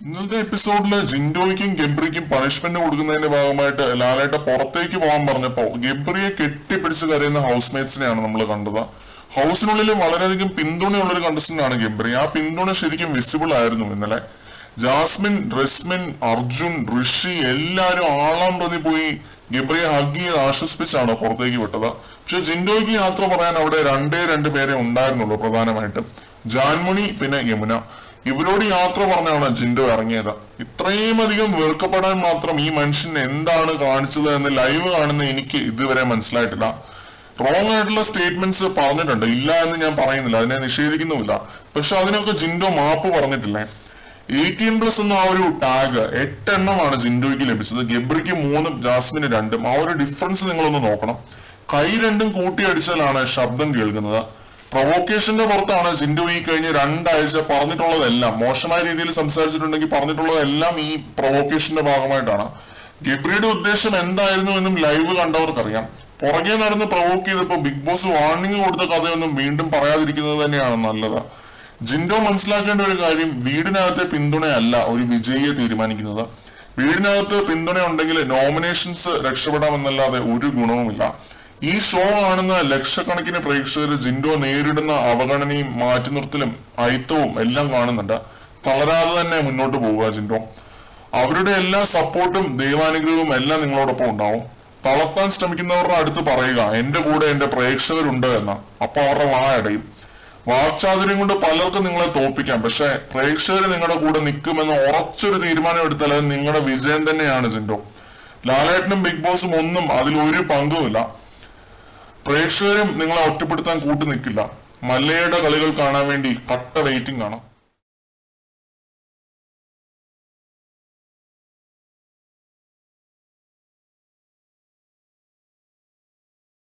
ഇന്നത്തെ എപ്പിസോഡില് ജിൻഡോയ്ക്കും ഗബ്രിക്കും പണിഷ്മെന്റ് കൊടുക്കുന്നതിന്റെ ഭാഗമായിട്ട് ലാലേട്ട പുറത്തേക്ക് പോകാൻ പറഞ്ഞപ്പോ ഗബ്രിയെ കെട്ടിപ്പിടിച്ച് കരയുന്ന ഹൗസ്മേറ്റ്സിനെയാണ് നമ്മൾ കണ്ടത്. ഹൗസിനുള്ളിൽ വളരെയധികം പിന്തുണയുള്ള ഒരു കണ്ടസ്റ്റന്റ് ആണ് ഗബ്രി. ആ പിന്തുണ ശരിക്കും വിസിബിൾ ആയിരുന്നു ഇന്നലെ. ജാസ്മിൻ, റസ്മിൻ, അർജുൻ, ഋഷി എല്ലാരും ആളാം പ്രതി പോയി ഗബ്രിയെ ഹഗ് ചെയ്ത് ആശ്വസിപ്പിച്ചാണ് പുറത്തേക്ക് വിട്ടത്. പക്ഷെ ജിൻഡോയ്ക്ക് യാത്ര പറയാൻ അവിടെ രണ്ടേ പേരെ ഉണ്ടായിരുന്നുള്ളൂ പ്രധാനമായിട്ടും, ജാൻമണി പിന്നെ യമുന. ഇവരോട് യാത്ര പറഞ്ഞാണ് ജിൻഡോ ഇറങ്ങിയത്. ഇത്രയും അധികം വെറുക്കപ്പെടാൻ മാത്രം ഈ മനുഷ്യൻ എന്താണ് കാണിച്ചത് എന്ന് ലൈവ് കാണുന്ന എനിക്ക് ഇതുവരെ മനസ്സിലായിട്ടില്ല. റോങ് ആയിട്ടുള്ള സ്റ്റേറ്റ്മെന്റ്സ് പറഞ്ഞിട്ടുണ്ട്, ഇല്ല എന്ന് ഞാൻ പറയുന്നില്ല, അതിനെ നിഷേധിക്കുന്നുമില്ല. പക്ഷെ അതിനൊക്കെ ജിൻഡോ മാപ്പ് പറഞ്ഞിട്ടില്ലേ. 18+ എന്ന ആ ഒരു ടാഗ് 8 എണ്ണമാണ് ജിൻഡോയ്ക്ക് ലഭിച്ചത്. ഗബ്രിക്ക് 3, ജാസ്മിന് 2. ആ ഒരു ഡിഫറൻസ് നിങ്ങളൊന്ന് നോക്കണം. കൈ രണ്ടും കൂട്ടിയടിച്ചാലാണ് ശബ്ദം കേൾക്കുന്നത്. പ്രൊവോക്കേഷന്റെ പുറത്താണ് ജിൻഡോ ഈ കഴിഞ്ഞ 2 ആഴ്ച പറഞ്ഞിട്ടുള്ളതെല്ലാം. മോശമായ രീതിയിൽ സംസാരിച്ചിട്ടുണ്ടെങ്കിൽ പറഞ്ഞിട്ടുള്ളതെല്ലാം ഈ പ്രൊവോക്കേഷന്റെ ഭാഗമായിട്ടാണ്. ഗബ്രിയുടെ ഉദ്ദേശം എന്തായിരുന്നു എന്നും ലൈവ് കണ്ടവർക്കറിയാം. പുറകെ നടന്ന് പ്രൊവോക്ക് ചെയ്തപ്പോ ബിഗ് ബോസ് വാർണിംഗ് കൊടുത്ത കഥയൊന്നും വീണ്ടും പറയാതിരിക്കുന്നത് തന്നെയാണ് നല്ലത്. ജിൻഡോ മനസ്സിലാക്കേണ്ട ഒരു കാര്യം, വീടിനകത്തെ പിന്തുണയല്ല ഒരു വിജയിയെ തീരുമാനിക്കുന്നത്. വീടിനകത്ത് പിന്തുണ ഉണ്ടെങ്കിൽ നോമിനേഷൻസ് രക്ഷപ്പെടാമെന്നല്ലാതെ ഒരു ഗുണവുമില്ല. ഈ ഷോ കാണുന്ന ലക്ഷക്കണക്കിന് പ്രേക്ഷകർ ജിൻഡോ നേരിടുന്ന അവഗണനയും മാറ്റിനിർത്തലും അയിത്തവും എല്ലാം കാണുന്നുണ്ട്. തളരാതെ തന്നെ മുന്നോട്ട് പോവുക ജിൻഡോ. അവരുടെ എല്ലാ സപ്പോർട്ടും ദൈവാനുഗ്രഹവും എല്ലാം നിങ്ങളോടൊപ്പം ഉണ്ടാവും. തളർത്താൻ ശ്രമിക്കുന്നവരുടെ അടുത്ത് പറയുക, എന്റെ കൂടെ എന്റെ പ്രേക്ഷകരുണ്ട് എന്ന്. അപ്പൊ അവരുടെ വായടയും. വാക്ചാതുര്യം കൊണ്ട് പലർക്കും നിങ്ങളെ തോൽപ്പിക്കാം, പക്ഷെ പ്രേക്ഷകർ നിങ്ങളുടെ കൂടെ നിൽക്കുമെന്ന് ഉറച്ചൊരു തീരുമാനം എടുത്താൽ അത് നിങ്ങളുടെ വിജയം തന്നെയാണ് ജിൻഡോ. ലാലേട്ടനും ബിഗ് ബോസും ഒന്നും അതിലൊരു പങ്കുമില്ല. പ്രേക്ഷകരും നിങ്ങളെ ഒറ്റപ്പെടുത്താൻ കൂട്ടു നിൽക്കില്ല. മല്ലയുടെ കളികൾ കാണാൻ വേണ്ടി കട്ട വെയിറ്റിംഗ് ആണ്.